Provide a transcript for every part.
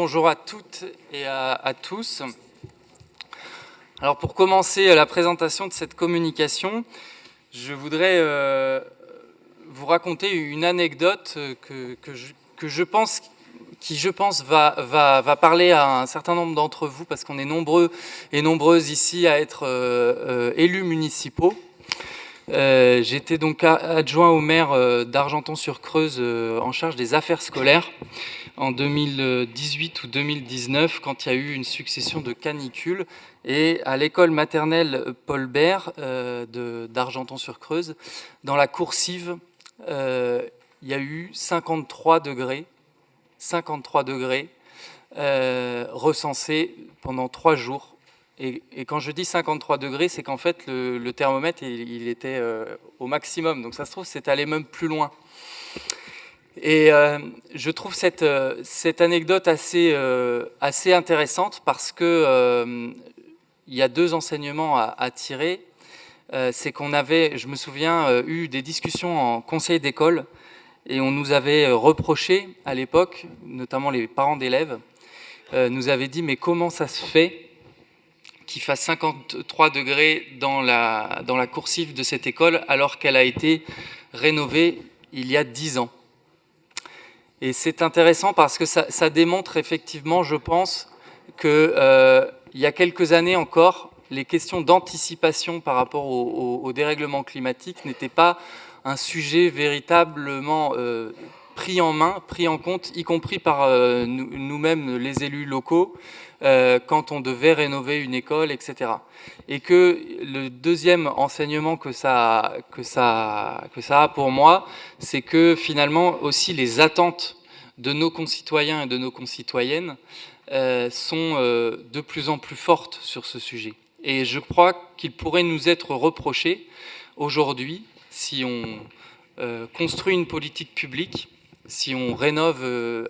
Bonjour à toutes et à tous. Alors pour commencer la présentation de cette communication, je voudrais vous raconter une anecdote que je pense va parler à un certain nombre d'entre vous, parce qu'on est nombreux et nombreuses ici à être élus municipaux. J'étais donc adjoint au maire d'Argenton-sur-Creuse en charge des affaires scolaires en 2018 ou 2019, quand il y a eu une succession de canicules. Et à l'école maternelle Paul Bert d'Argenton-sur-Creuse, dans la coursive, il y a eu 53 degrés recensés pendant 3 jours. Et quand je dis 53 degrés, c'est qu'en fait le thermomètre il était au maximum. Donc ça se trouve c'est allé même plus loin. Et je trouve cette anecdote assez intéressante parce que il y a 2 enseignements à tirer. C'est qu'on avait, je me souviens, eu des discussions en conseil d'école et on nous avait reproché à l'époque, notamment les parents d'élèves, nous avaient dit mais comment ça se fait qu'il fasse 53 degrés dans la coursive de cette école alors qu'elle a été rénovée il y a 10 ans. Et c'est intéressant parce que ça démontre effectivement, je pense, qu'il y a quelques années encore, les questions d'anticipation par rapport au dérèglement climatique n'étaient pas un sujet véritablement pris en main, pris en compte, y compris par nous-mêmes, les élus locaux, quand on devait rénover une école, etc. Et que le deuxième enseignement que ça a pour moi, c'est que finalement aussi les attentes de nos concitoyens et de nos concitoyennes sont de plus en plus fortes sur ce sujet. Et je crois qu'il pourrait nous être reproché aujourd'hui, si on construit une politique publique, si on rénove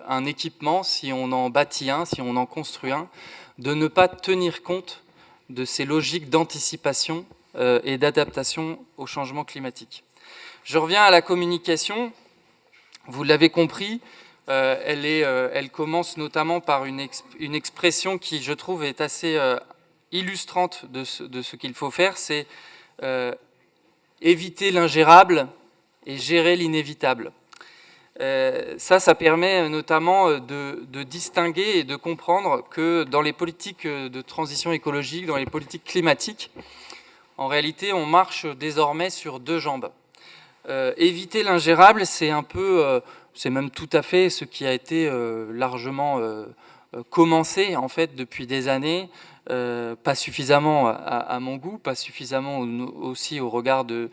un équipement, si on en bâtit un, si on en construit un, de ne pas tenir compte de ces logiques d'anticipation et d'adaptation au changement climatique. Je reviens à la communication. Vous l'avez compris, elle commence notamment par une expression qui, je trouve, est assez illustrante de ce qu'il faut faire, c'est éviter l'ingérable et gérer l'inévitable. Ça permet notamment de distinguer et de comprendre que dans les politiques de transition écologique, dans les politiques climatiques, en réalité, on marche désormais sur 2 jambes. Éviter l'ingérable, c'est un peu, c'est même tout à fait ce qui a été largement commencé en fait depuis des années, pas suffisamment à mon goût, pas suffisamment aussi au regard de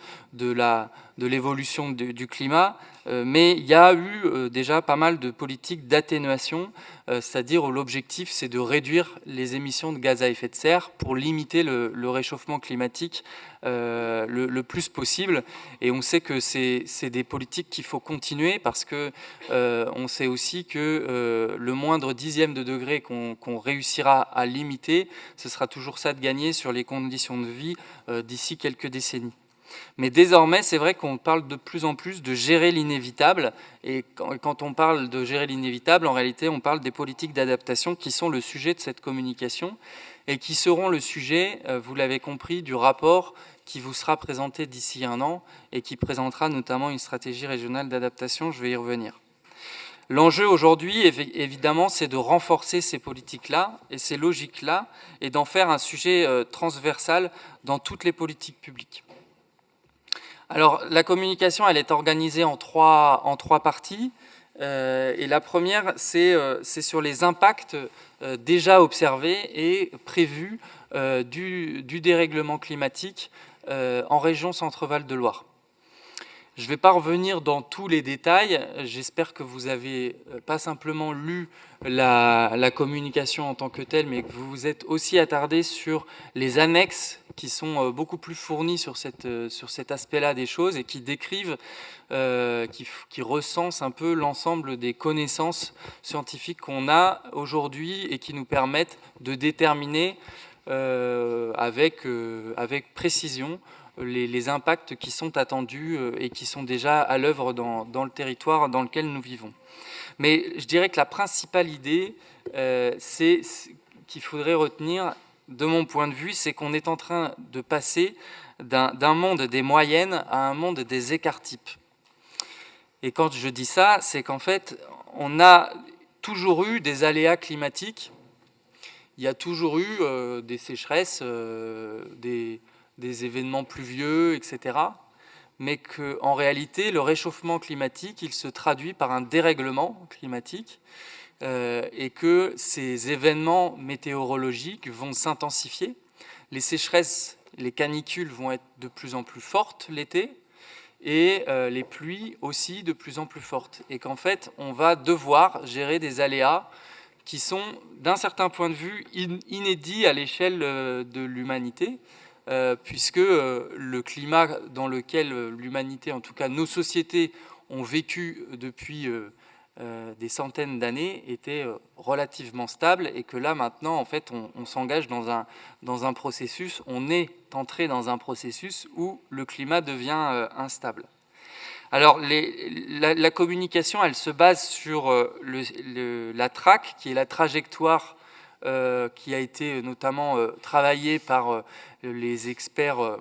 l'évolution du climat, mais il y a eu déjà pas mal de politiques d'atténuation, c'est-à-dire où l'objectif c'est de réduire les émissions de gaz à effet de serre pour limiter le réchauffement climatique le plus possible. Et on sait que c'est des politiques qu'il faut continuer parce que on sait aussi que le moindre dixième de degré qu'on réussira à limiter, ce sera toujours ça de gagner sur les conditions de vie d'ici quelques décennies. Mais désormais, c'est vrai qu'on parle de plus en plus de gérer l'inévitable. Et quand on parle de gérer l'inévitable, en réalité, on parle des politiques d'adaptation qui sont le sujet de cette communication et qui seront le sujet, vous l'avez compris, du rapport qui vous sera présenté d'ici 1 an et qui présentera notamment une stratégie régionale d'adaptation. Je vais y revenir. L'enjeu aujourd'hui, évidemment, c'est de renforcer ces politiques-là et ces logiques-là et d'en faire un sujet transversal dans toutes les politiques publiques. Alors, la communication, elle est organisée en trois parties. Et la première, c'est sur les impacts déjà observés et prévus du dérèglement climatique en région Centre-Val de Loire. Je ne vais pas revenir dans tous les détails. J'espère que vous avez pas simplement lu la communication en tant que telle, mais que vous vous êtes aussi attardé sur les annexes qui sont beaucoup plus fournies sur cet aspect-là des choses et qui décrivent, qui recensent un peu l'ensemble des connaissances scientifiques qu'on a aujourd'hui et qui nous permettent de déterminer avec précision les impacts qui sont attendus et qui sont déjà à l'œuvre dans le territoire dans lequel nous vivons. Mais je dirais que la principale idée, c'est qu'il faudrait retenir, de mon point de vue, c'est qu'on est en train de passer d'un monde des moyennes à un monde des écarts-types. Et quand je dis ça, c'est qu'en fait, on a toujours eu des aléas climatiques. Il y a toujours eu des sécheresses, des événements pluvieux, etc. Mais qu'en réalité, le réchauffement climatique, il se traduit par un dérèglement climatique et que ces événements météorologiques vont s'intensifier. Les sécheresses, les canicules vont être de plus en plus fortes l'été et les pluies aussi de plus en plus fortes. Et qu'en fait, on va devoir gérer des aléas qui sont, d'un certain point de vue, inédits à l'échelle de l'humanité, puisque le climat dans lequel l'humanité, en tout cas nos sociétés, ont vécu depuis des centaines d'années était relativement stable, et que là maintenant en fait on s'engage dans un processus, on est entré dans un processus où le climat devient instable. Alors la communication, elle se base sur la TRAC, qui est la trajectoire qui a été notamment travaillée par les experts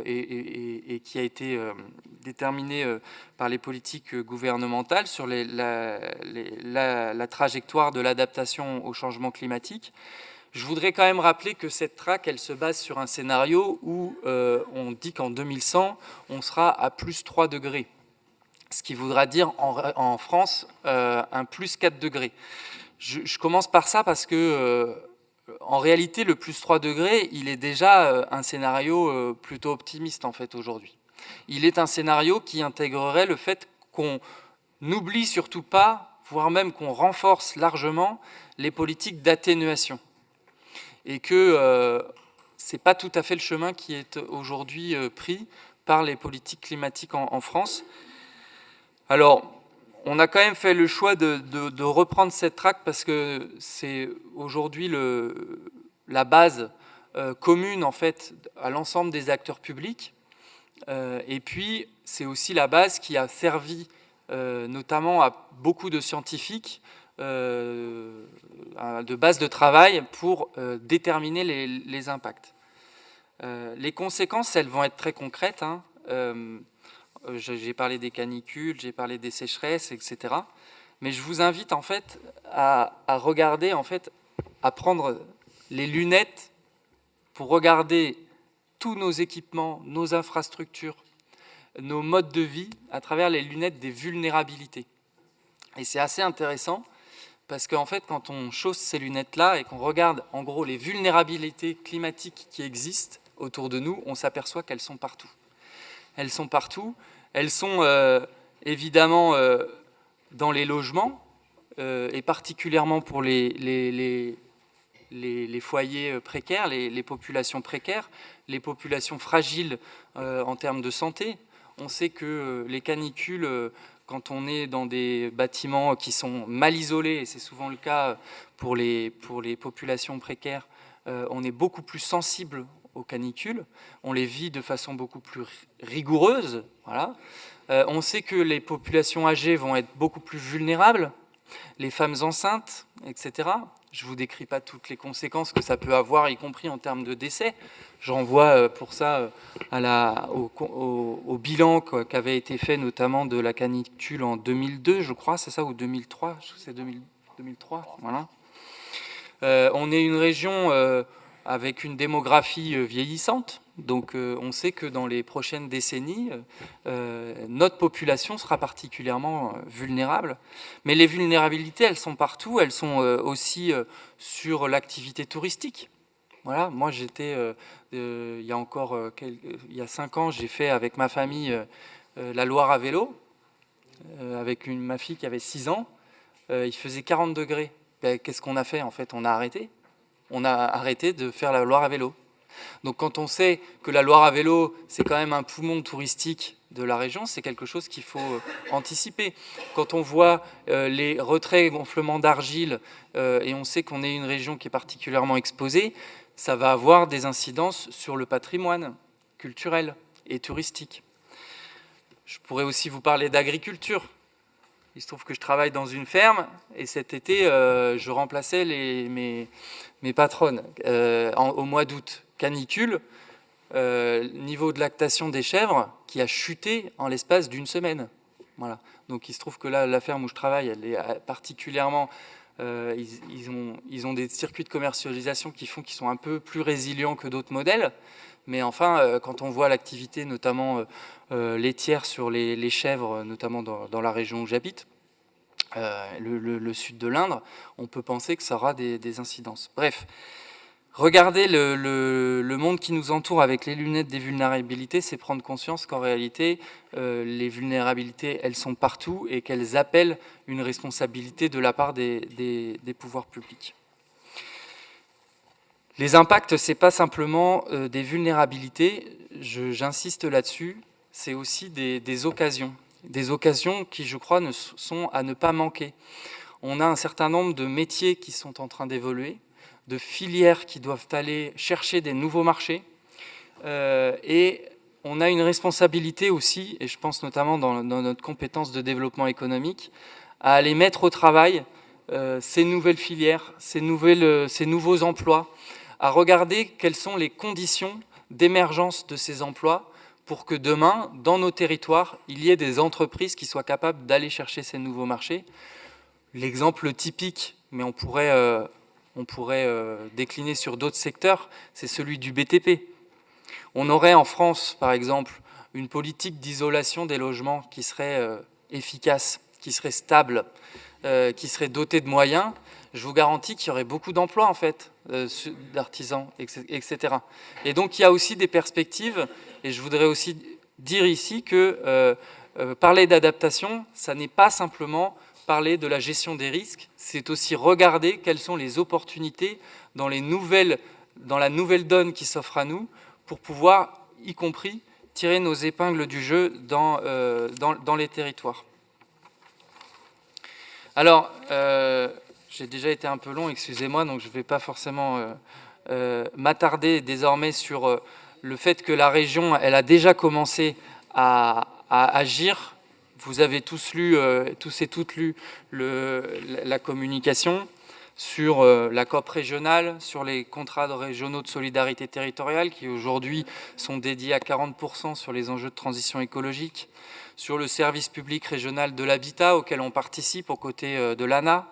et qui a été déterminée par les politiques gouvernementales sur la trajectoire de l'adaptation au changement climatique. Je voudrais quand même rappeler que cette TRAC, elle se base sur un scénario où on dit qu'en 2100, on sera à plus 3 degrés. Ce qui voudra dire en France un plus 4 degrés. Je commence par ça parce que, en réalité, le plus 3 degrés, il est déjà un scénario plutôt optimiste, en fait, aujourd'hui. Il est un scénario qui intégrerait le fait qu'on n'oublie surtout pas, voire même qu'on renforce largement, les politiques d'atténuation. Et que ce n'est pas tout à fait le chemin qui est aujourd'hui pris par les politiques climatiques en France. Alors, on a quand même fait le choix de reprendre cette TRAC parce que c'est aujourd'hui la base commune en fait à l'ensemble des acteurs publics. Et puis, c'est aussi la base qui a servi notamment à beaucoup de scientifiques de base de travail pour déterminer les impacts. Les conséquences, elles vont être très concrètes. J'ai parlé des canicules, j'ai parlé des sécheresses, etc. Mais je vous invite en fait à regarder, en fait, à prendre les lunettes pour regarder tous nos équipements, nos infrastructures, nos modes de vie à travers les lunettes des vulnérabilités. Et c'est assez intéressant parce qu'en fait, quand on chausse ces lunettes-là et qu'on regarde en gros les vulnérabilités climatiques qui existent autour de nous, on s'aperçoit qu'elles sont partout. Elles sont partout. Elles sont évidemment dans les logements, et particulièrement pour les foyers précaires, les populations précaires, les populations fragiles en termes de santé. On sait que les canicules, quand on est dans des bâtiments qui sont mal isolés, et c'est souvent le cas pour les populations précaires, on est beaucoup plus sensible aux canicules, on les vit de façon beaucoup plus rigoureuse. Voilà. On sait que les populations âgées vont être beaucoup plus vulnérables, les femmes enceintes, etc. Je ne vous décris pas toutes les conséquences que ça peut avoir, y compris en termes de décès. Je renvoie pour ça au bilan qu'avait été fait notamment de la canicule en 2002, je crois, c'est ça, ou 2003, c'est 2003, voilà. On est une région avec une démographie vieillissante, donc on sait que dans les prochaines décennies, notre population sera particulièrement vulnérable. Mais les vulnérabilités, elles sont partout, elles sont aussi sur l'activité touristique. Voilà, moi j'étais, il y a 5 ans, j'ai fait avec ma famille la Loire à vélo, avec ma fille qui avait 6 ans, il faisait 40 degrés. Ben, qu'est-ce qu'on a fait en fait? On a arrêté. On a arrêté de faire la Loire à vélo. Donc quand on sait que la Loire à vélo, c'est quand même un poumon touristique de la région, c'est quelque chose qu'il faut anticiper. Quand on voit les retraits et gonflements d'argile, et on sait qu'on est une région qui est particulièrement exposée, ça va avoir des incidences sur le patrimoine culturel et touristique. Je pourrais aussi vous parler d'agriculture. Il se trouve que je travaille dans une ferme et cet été, je remplaçais mes patronnes au mois d'août. Canicule, niveau de lactation des chèvres qui a chuté en l'espace d'une semaine. Voilà. Donc il se trouve que là, la ferme où je travaille, elle est particulièrement... ils ont des circuits de commercialisation qui font qu'ils sont un peu plus résilients que d'autres modèles. Mais enfin, quand on voit l'activité, notamment laitière sur les chèvres, notamment dans la région où j'habite, le sud de l'Indre, on peut penser que ça aura des incidences. Bref, regarder le monde qui nous entoure avec les lunettes des vulnérabilités, c'est prendre conscience qu'en réalité, les vulnérabilités, elles sont partout et qu'elles appellent une responsabilité de la part des pouvoirs publics. Les impacts, ce n'est pas simplement des vulnérabilités, j'insiste là-dessus, c'est aussi des occasions. Des occasions qui, je crois, sont à ne pas manquer. On a un certain nombre de métiers qui sont en train d'évoluer, de filières qui doivent aller chercher des nouveaux marchés, et on a une responsabilité aussi, et je pense notamment dans notre compétence de développement économique, à aller mettre au travail ces nouvelles filières, ces nouveaux emplois, à regarder quelles sont les conditions d'émergence de ces emplois pour que demain, dans nos territoires, il y ait des entreprises qui soient capables d'aller chercher ces nouveaux marchés. L'exemple typique, mais on pourrait décliner sur d'autres secteurs, c'est celui du BTP. On aurait en France, par exemple, une politique d'isolation des logements qui serait efficace, qui serait stable, qui serait dotée de moyens. Je vous garantis qu'il y aurait beaucoup d'emplois, en fait, d'artisans, etc. Et donc, il y a aussi des perspectives, et je voudrais aussi dire ici que parler d'adaptation, ça n'est pas simplement parler de la gestion des risques, c'est aussi regarder quelles sont les opportunités dans la nouvelle donne qui s'offre à nous pour pouvoir, y compris, tirer nos épingles du jeu dans les territoires. Alors, j'ai déjà été un peu long, excusez-moi, donc je ne vais pas forcément m'attarder désormais sur le fait que la région, elle a déjà commencé à agir. Vous avez tous et toutes lu la communication sur la COP régionale, sur les contrats régionaux de solidarité territoriale qui aujourd'hui sont dédiés à 40% sur les enjeux de transition écologique, sur le service public régional de l'habitat auquel on participe aux côtés de l'ANA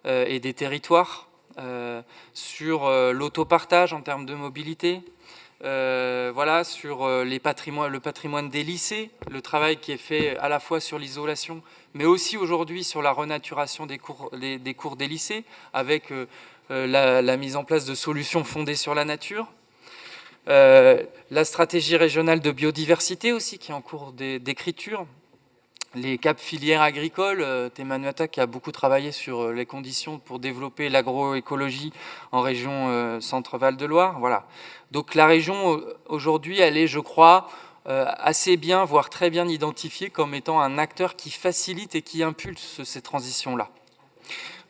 et des territoires, sur l'autopartage en termes de mobilité, voilà, sur le patrimoine des lycées, le travail qui est fait à la fois sur l'isolation, mais aussi aujourd'hui sur la renaturation des cours des lycées, avec la mise en place de solutions fondées sur la nature. La stratégie régionale de biodiversité aussi, qui est en cours d'écriture. Les caps filières agricoles, Thémanuata qui a beaucoup travaillé sur les conditions pour développer l'agroécologie en région Centre-Val de Loire. Voilà. Donc la région aujourd'hui, elle est, je crois, assez bien, voire très bien identifiée comme étant un acteur qui facilite et qui impulse ces transitions-là.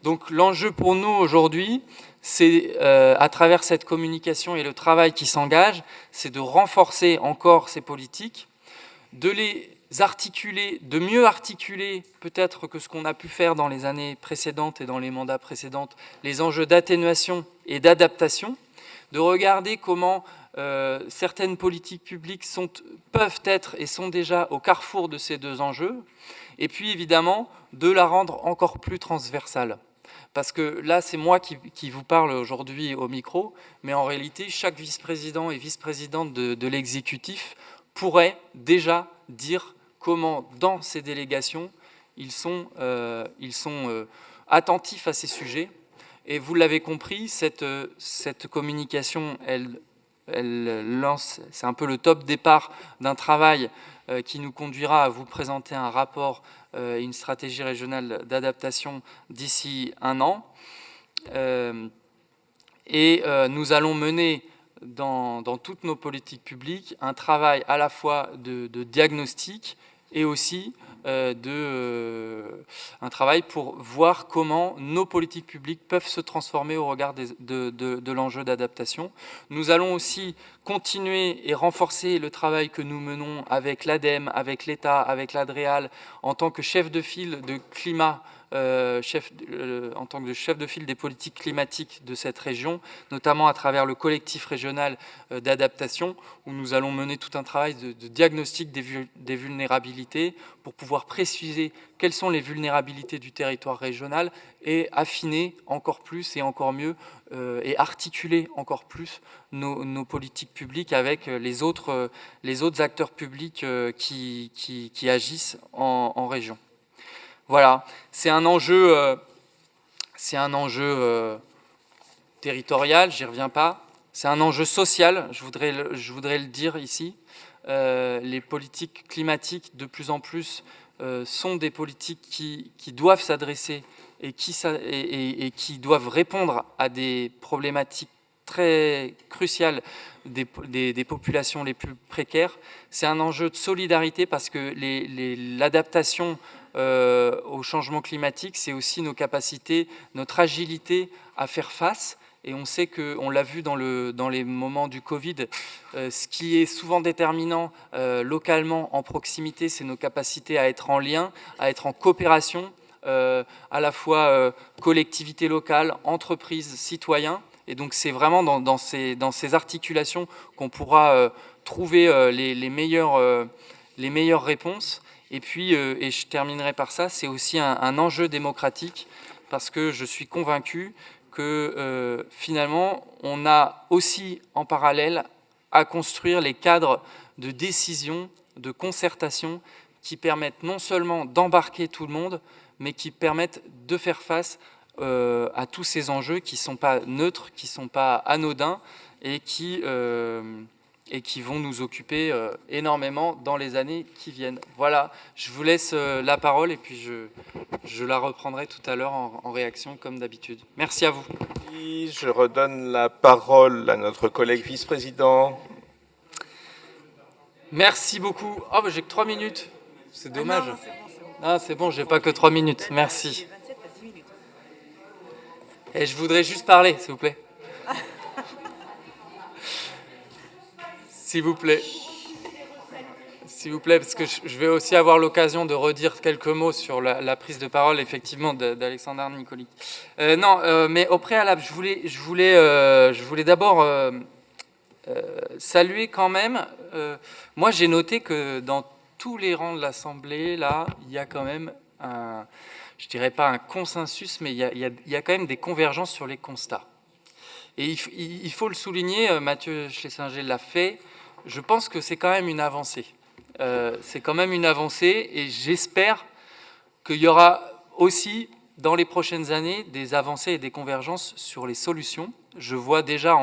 Donc l'enjeu pour nous aujourd'hui, c'est à travers cette communication et le travail qui s'engage, c'est de renforcer encore ces politiques, de les articuler, de mieux articuler peut-être que ce qu'on a pu faire dans les années précédentes et dans les mandats précédents, les enjeux d'atténuation et d'adaptation, de regarder comment certaines politiques publiques peuvent être et sont déjà au carrefour de ces deux enjeux, et puis évidemment de la rendre encore plus transversale. Parce que là, c'est moi qui vous parle aujourd'hui au micro, mais en réalité, chaque vice-président et vice-présidente de l'exécutif pourrait déjà dire comment, dans ces délégations, ils sont attentifs à ces sujets. Et vous l'avez compris, cette communication, elle lance, c'est un peu le top départ d'un travail qui nous conduira à vous présenter un rapport et une stratégie régionale d'adaptation d'ici 1 an. Nous allons mener dans toutes nos politiques publiques un travail à la fois de diagnostic et aussi un travail pour voir comment nos politiques publiques peuvent se transformer au regard de l'enjeu d'adaptation. Nous allons aussi continuer et renforcer le travail que nous menons avec l'ADEME, avec l'État, avec l'ADREAL, en tant que chef de file de climat, en tant que chef de file des politiques climatiques de cette région, notamment à travers le collectif régional d'adaptation, où nous allons mener tout un travail de diagnostic des vulnérabilités pour pouvoir préciser quelles sont les vulnérabilités du territoire régional et affiner encore plus et encore mieux et articuler encore plus nos politiques publiques avec les autres acteurs publics qui agissent en région. Voilà, c'est un enjeu territorial, j'y reviens pas. C'est un enjeu social, je voudrais le dire ici. Les politiques climatiques, de plus en plus, sont des politiques qui doivent s'adresser et qui doivent répondre à des problématiques très cruciales des populations les plus précaires. C'est un enjeu de solidarité parce que l'adaptation au changement climatique, c'est aussi nos capacités, notre agilité à faire face. Et on sait qu'on l'a vu dans les moments du Covid, ce qui est souvent déterminant localement, en proximité, c'est nos capacités à être en lien, à être en coopération, à la fois collectivités locales, entreprises, citoyens. Et donc c'est vraiment dans ces articulations qu'on pourra trouver les meilleures réponses. Et puis, et je terminerai par ça, c'est aussi un enjeu démocratique, parce que je suis convaincu que finalement, on a aussi en parallèle à construire les cadres de décision, de concertation, qui permettent non seulement d'embarquer tout le monde, mais qui permettent de faire face à tous ces enjeux qui ne sont pas neutres, qui ne sont pas anodins, et qui vont nous occuper énormément dans les années qui viennent. Voilà, je vous laisse la parole et puis je la reprendrai tout à l'heure en réaction comme d'habitude. Merci à vous. Je redonne la parole à notre collègue vice-président. Merci beaucoup. Oh, bah, j'ai que 3 minutes. C'est dommage. Ah, c'est bon, j'ai pas que 3 minutes. Merci. Et je voudrais juste parler, s'il vous plaît. S'il vous plaît. S'il vous plaît, parce que je vais aussi avoir l'occasion de redire quelques mots sur la prise de parole, effectivement, d'Alexandre Nicolic. Mais au préalable, je voulais d'abord saluer quand même. Moi, j'ai noté que dans tous les rangs de l'Assemblée, là, il y a quand même je dirais pas un consensus, mais il y a quand même des convergences sur les constats. Et il faut le souligner, Mathieu Schlesinger l'a fait, je pense que c'est quand même une avancée. C'est quand même une avancée et j'espère qu'il y aura aussi dans les prochaines années des avancées et des convergences sur les solutions. Je vois déjà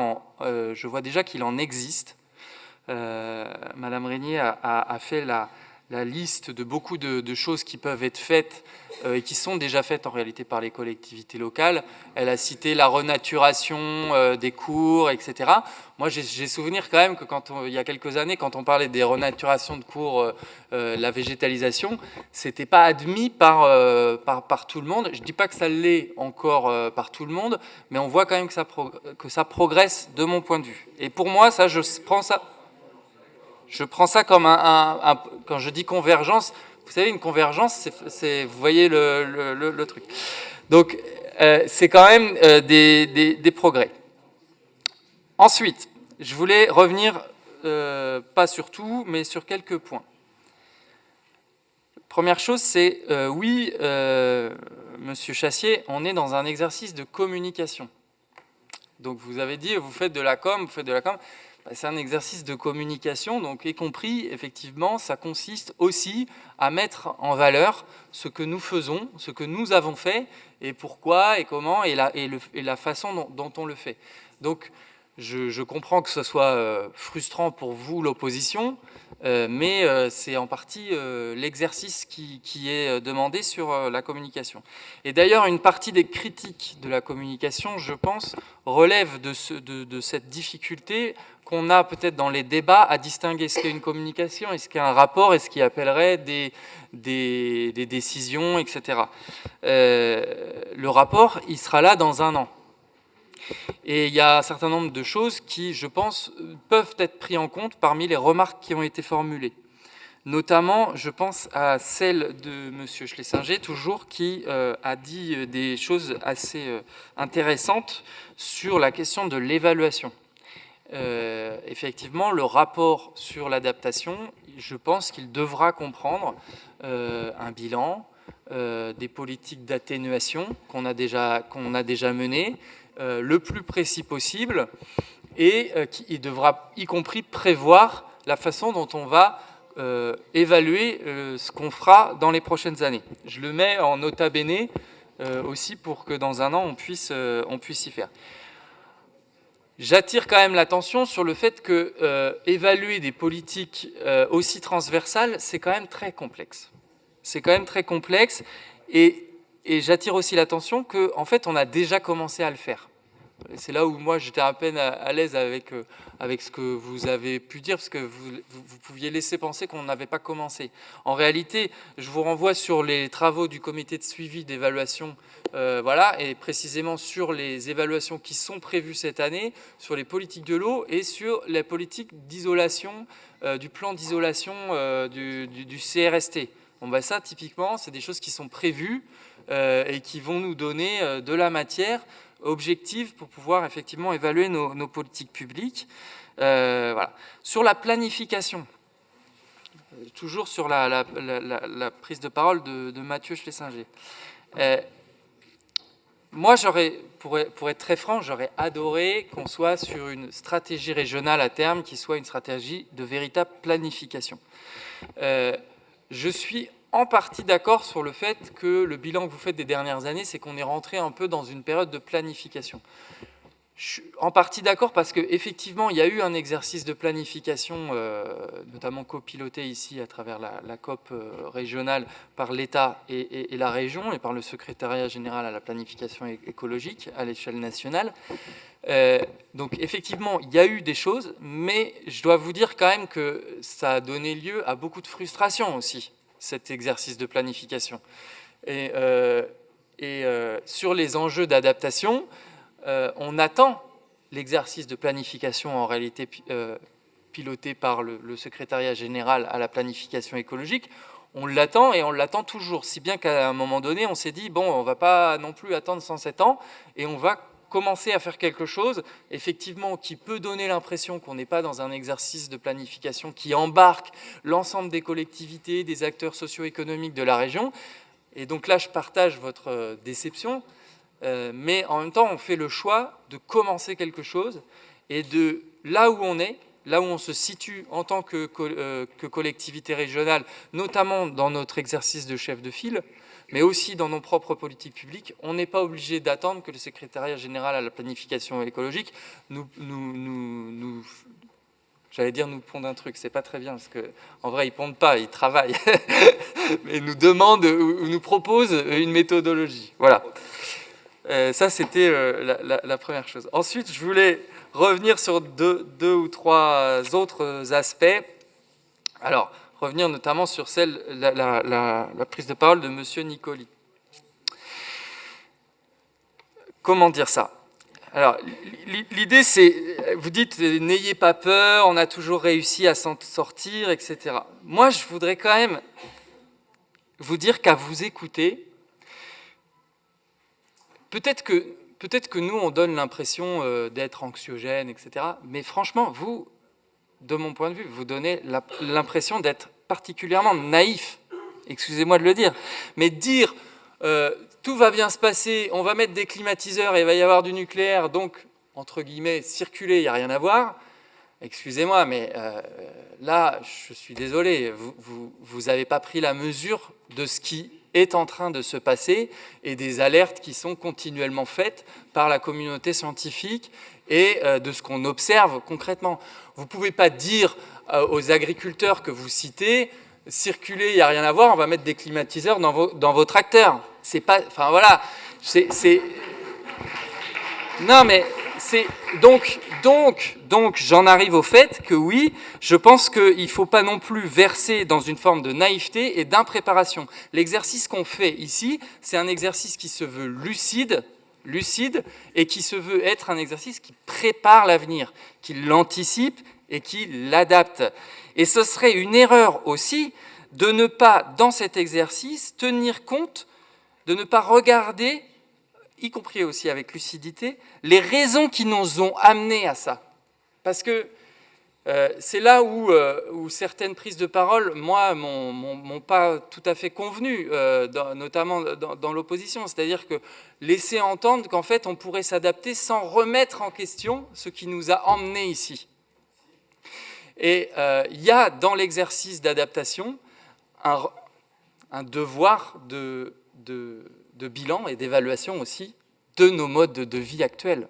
qu'il en existe. Madame Régnier a fait la liste de beaucoup de choses qui peuvent être faites et qui sont déjà faites en réalité par les collectivités locales. Elle a cité la renaturation des cours, etc. Moi, j'ai souvenir quand même que il y a quelques années, quand on parlait des renaturations de cours, la végétalisation, c'était pas admis par tout le monde. Je dis pas que ça l'est encore par tout le monde, mais on voit quand même que ça progresse de mon point de vue. Et pour moi, ça, je prends ça comme quand je dis convergence, vous savez, une convergence, vous voyez le truc. Donc, c'est quand même des progrès. Ensuite, je voulais revenir, pas sur tout, mais sur quelques points. Première chose, c'est, oui, Monsieur Chassier, on est dans un exercice de communication. Donc, vous avez dit, vous faites de la com. C'est un exercice de communication, donc y compris, effectivement, ça consiste aussi à mettre en valeur ce que nous faisons, ce que nous avons fait, et pourquoi, et comment, et la façon dont on le fait. Donc, Je comprends que ce soit frustrant pour vous, l'opposition, mais c'est en partie l'exercice qui est demandé sur la communication. Et d'ailleurs, une partie des critiques de la communication, je pense, relève de cette difficulté qu'on a peut-être dans les débats à distinguer ce qu'est une communication et ce qu'est un rapport et ce qui appellerait des décisions, etc. Le rapport, il sera là dans un an. Et il y a un certain nombre de choses qui, je pense, peuvent être prises en compte parmi les remarques qui ont été formulées. Notamment, je pense à celle de M. Schlesinger, toujours, qui a dit des choses assez intéressantes sur la question de l'évaluation. Effectivement, le rapport sur l'adaptation, je pense qu'il devra comprendre un bilan, des politiques d'atténuation qu'on a déjà menées, le plus précis possible, et il devra y compris prévoir la façon dont on va évaluer ce qu'on fera dans les prochaines années. Je le mets en nota bene aussi pour que dans un an on puisse y faire. J'attire quand même l'attention sur le fait que évaluer des politiques aussi transversales, c'est quand même très complexe. C'est quand même très complexe, et j'attire aussi l'attention qu'en fait, on a déjà commencé à le faire. C'est là où moi, j'étais à peine à l'aise avec ce que vous avez pu dire, parce que vous pouviez laisser penser qu'on n'avait pas commencé. En réalité, je vous renvoie sur les travaux du comité de suivi d'évaluation, voilà, et précisément sur les évaluations qui sont prévues cette année, sur les politiques de l'eau et sur les politiques d'isolation, du plan d'isolation du CRST. Bon, ben ça, typiquement, c'est des choses qui sont prévues et qui vont nous donner de la matière objective pour pouvoir effectivement évaluer nos politiques publiques. Voilà. Sur la planification, toujours sur la prise de parole de Mathieu Schlesinger. Moi, pour être très franc, j'aurais adoré qu'on soit sur une stratégie régionale à terme qui soit une stratégie de véritable planification. Je suis en partie d'accord sur le fait que le bilan que vous faites des dernières années, c'est qu'on est rentré un peu dans une période de planification. Je suis en partie d'accord parce qu'effectivement, il y a eu un exercice de planification, notamment copiloté ici à travers la COP régionale par l'État et la région et par le secrétariat général à la planification écologique à l'échelle nationale. Donc effectivement, il y a eu des choses, mais je dois vous dire quand même que ça a donné lieu à beaucoup de frustration aussi, cet exercice de planification. Et sur les enjeux d'adaptation, on attend l'exercice de planification en réalité piloté par le secrétariat général à la planification écologique. On l'attend et on l'attend toujours, si bien qu'à un moment donné, on s'est dit, bon, on ne va pas non plus attendre 107 ans et on va commencer à faire quelque chose, effectivement, qui peut donner l'impression qu'on n'est pas dans un exercice de planification qui embarque l'ensemble des collectivités, des acteurs socio-économiques de la région. Et donc là, je partage votre déception, mais en même temps, on fait le choix de commencer quelque chose et de là où on est, là où on se situe en tant que collectivité régionale, notamment dans notre exercice de chef de file, mais aussi dans nos propres politiques publiques, on n'est pas obligé d'attendre que le secrétariat général à la planification écologique j'allais dire nous ponde un truc, c'est pas très bien, parce qu'en vrai, ils pondent pas, ils travaillent, mais nous demandent ou nous proposent une méthodologie. Voilà. Ça, c'était la première chose. Ensuite, je voulais revenir sur deux ou trois autres aspects. Alors, revenir notamment sur la prise de parole de M. Nicoli. Comment dire ça? Alors, l'idée, c'est, vous dites, n'ayez pas peur, on a toujours réussi à s'en sortir, etc. Moi, je voudrais quand même vous dire qu'à vous écouter, peut-être que nous, on donne l'impression d'être anxiogène, etc. Mais franchement, vous, de mon point de vue, vous donnez l'impression d'être particulièrement naïf. Excusez-moi de le dire. Mais dire tout va bien se passer, on va mettre des climatiseurs et il va y avoir du nucléaire, donc, entre guillemets, circuler, il n'y a rien à voir. Excusez-moi, mais là, je suis désolé, vous n'avez pas pris la mesure de ce qui est en train de se passer et des alertes qui sont continuellement faites par la communauté scientifique et de ce qu'on observe concrètement. Vous ne pouvez pas dire aux agriculteurs que vous citez « circulez, il n'y a rien à voir, on va mettre des climatiseurs dans vos tracteurs ». C'est pas... Enfin voilà, non mais... Donc, j'en arrive au fait que oui, je pense qu'il ne faut pas non plus verser dans une forme de naïveté et d'impréparation. L'exercice qu'on fait ici, c'est un exercice qui se veut lucide et qui se veut être un exercice qui prépare l'avenir, qui l'anticipe et qui l'adapte. Et ce serait une erreur aussi de ne pas, dans cet exercice, tenir compte, de ne pas regarder, y compris aussi avec lucidité, les raisons qui nous ont amenés à ça. Parce que c'est là où certaines prises de parole, moi, m'ont pas tout à fait convenu, notamment dans l'opposition. C'est-à-dire que laisser entendre qu'en fait, on pourrait s'adapter sans remettre en question ce qui nous a emmenés ici. Et il y a dans l'exercice d'adaptation un devoir de bilan et d'évaluation aussi de nos modes de vie actuels,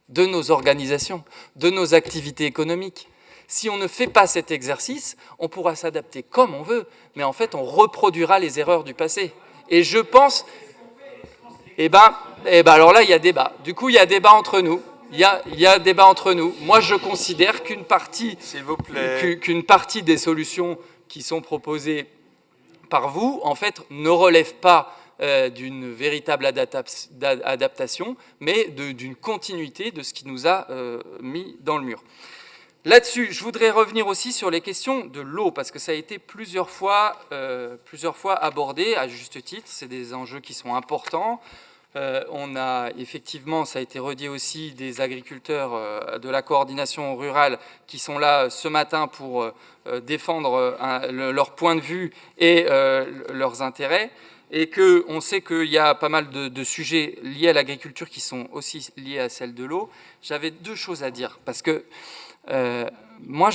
de nos organisations, de nos activités économiques. Si on ne fait pas cet exercice, on pourra s'adapter comme on veut, mais en fait, on reproduira les erreurs du passé. Et je pense... alors là, il y a débat. Du coup, il y a débat entre nous. Il y a débat entre nous. Moi, je considère qu'une partie des solutions qui sont proposées par vous, en fait, ne relèvent pas d'une véritable adaptation, mais d'une continuité de ce qui nous a mis dans le mur. Là-dessus, je voudrais revenir aussi sur les questions de l'eau, parce que ça a été plusieurs fois abordé, à juste titre. C'est des enjeux qui sont importants. On a effectivement, ça a été redit aussi, des agriculteurs de la coordination rurale qui sont là ce matin pour défendre leur point de vue et leurs intérêts. Et qu'on sait qu'il y a pas mal de sujets liés à l'agriculture qui sont aussi liés à celle de l'eau. J'avais deux choses à dire, parce que moi,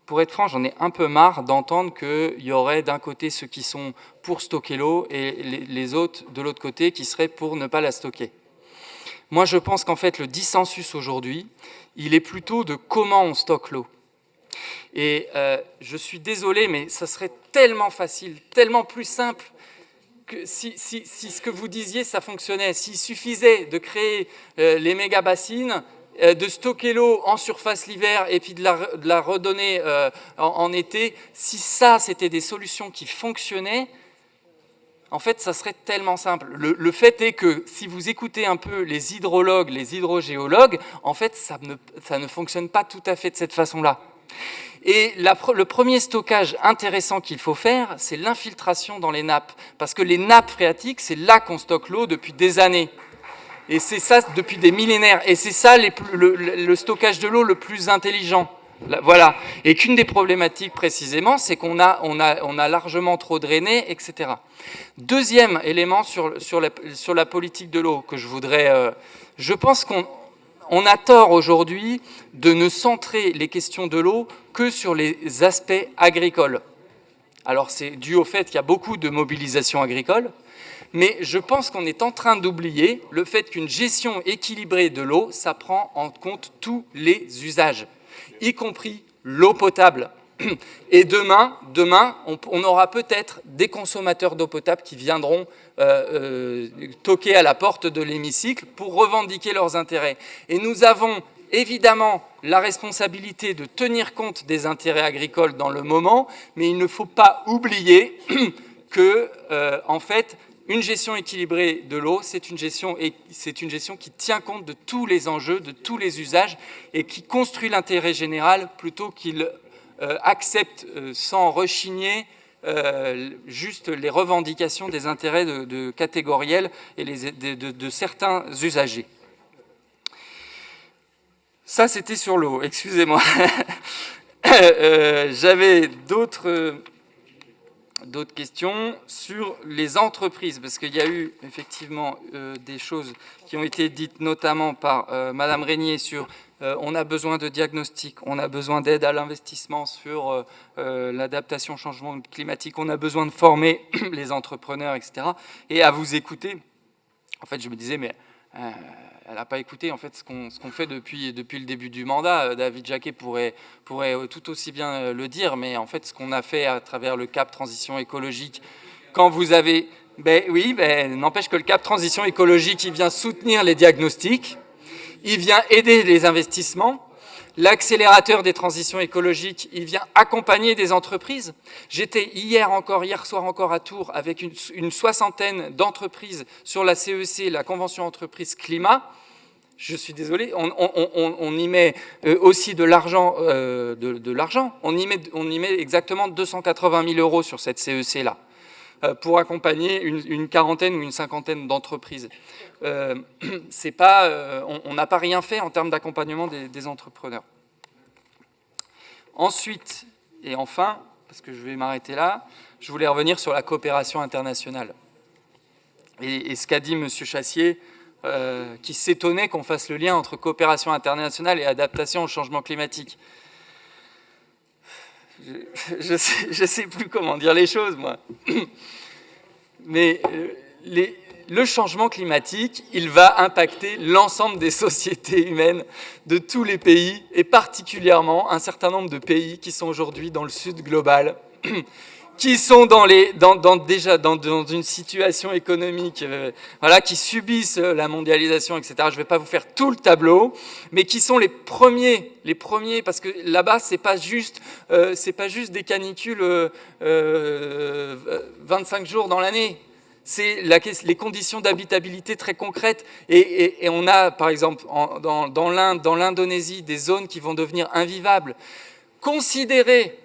pour être franc, j'en ai un peu marre d'entendre qu'il y aurait d'un côté ceux qui sont pour stocker l'eau et les autres de l'autre côté qui seraient pour ne pas la stocker. Moi, je pense qu'en fait, le dissensus aujourd'hui, il est plutôt de comment on stocke l'eau. Et je suis désolé, mais ça serait tellement facile, tellement plus simple que si ce que vous disiez, ça fonctionnait. S'il suffisait de créer les méga-bassines, de stocker l'eau en surface l'hiver et puis de la redonner en été, si ça, c'était des solutions qui fonctionnaient, en fait, ça serait tellement simple. Le fait est que si vous écoutez un peu les hydrologues, les hydrogéologues, en fait, ça ne fonctionne pas tout à fait de cette façon-là. Et le premier stockage intéressant qu'il faut faire, c'est l'infiltration dans les nappes. Parce que les nappes phréatiques, c'est là qu'on stocke l'eau depuis des années. Et c'est ça depuis des millénaires. Et c'est ça le stockage de l'eau le plus intelligent. Voilà. Et qu'une des problématiques précisément, c'est qu'on a largement trop drainé, etc. Deuxième élément sur la politique de l'eau que je voudrais... je pense qu'on a tort aujourd'hui de ne centrer les questions de l'eau que sur les aspects agricoles. Alors c'est dû au fait qu'il y a beaucoup de mobilisation agricole, mais je pense qu'on est en train d'oublier le fait qu'une gestion équilibrée de l'eau, ça prend en compte tous les usages, y compris l'eau potable. Et demain on aura peut-être des consommateurs d'eau potable qui viendront toquer à la porte de l'hémicycle pour revendiquer leurs intérêts. Et nous avons évidemment la responsabilité de tenir compte des intérêts agricoles dans le moment, mais il ne faut pas oublier que, en fait, une gestion équilibrée de l'eau, c'est une gestion qui tient compte de tous les enjeux, de tous les usages, et qui construit l'intérêt général plutôt qu'il accepte sans rechigner juste les revendications des intérêts de catégoriels et de certains usagers. Ça, c'était sur l'eau, excusez-moi. J'avais d'autres questions sur les entreprises, parce qu'il y a eu effectivement des choses qui ont été dites notamment par Madame Régnier sur On a besoin de diagnostics, on a besoin d'aide à l'investissement sur l'adaptation au changement climatique, on a besoin de former les entrepreneurs, etc. Et à vous écouter, en fait, je me disais, mais elle n'a pas écouté en fait, ce qu'on fait depuis le début du mandat. David Jacquet pourrait tout aussi bien le dire, mais en fait, ce qu'on a fait à travers le CAP Transition écologique, quand vous avez... n'empêche que le CAP Transition écologique, il vient soutenir les diagnostics, il vient aider les investissements. L'accélérateur des transitions écologiques, il vient accompagner des entreprises. J'étais hier soir encore à Tours avec une soixantaine d'entreprises sur la CEC, la Convention Entreprise Climat. Je suis désolé, on y met aussi de l'argent. On y met exactement 280 000 € sur cette CEC-là, pour accompagner une quarantaine ou une cinquantaine d'entreprises. On n'a pas rien fait en termes d'accompagnement des entrepreneurs. Ensuite, et enfin, parce que je vais m'arrêter là, je voulais revenir sur la coopération internationale. Et ce qu'a dit M. Chassier, qui s'étonnait qu'on fasse le lien entre coopération internationale et adaptation au changement climatique. Je sais plus comment dire les choses, moi. Mais le changement climatique, il va impacter l'ensemble des sociétés humaines de tous les pays, et particulièrement un certain nombre de pays qui sont aujourd'hui dans le sud global, qui sont déjà dans une situation économique, qui subissent la mondialisation, etc. Je ne vais pas vous faire tout le tableau, mais qui sont les premiers, parce que là-bas, c'est pas juste des canicules 25 jours dans l'année. C'est les conditions d'habitabilité très concrètes. Et on a, par exemple, dans l'Inde, dans l'Indonésie, des zones qui vont devenir invivables. Considérer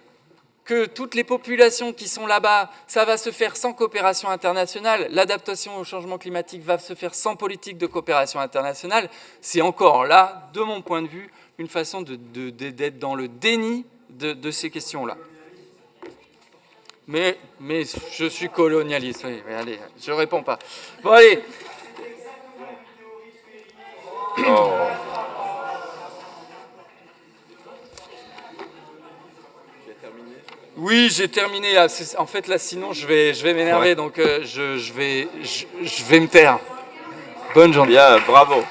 que toutes les populations qui sont là-bas, ça va se faire sans coopération internationale, l'adaptation au changement climatique va se faire sans politique de coopération internationale, c'est encore là, de mon point de vue, une façon d'être dans le déni de ces questions-là. Mais je suis colonialiste, oui, allez, je ne réponds pas. Bon, allez. Oh. Oui, j'ai terminé. Là. En fait, là, sinon, je vais m'énerver, donc je vais me taire. Bonne journée. Bien, bravo.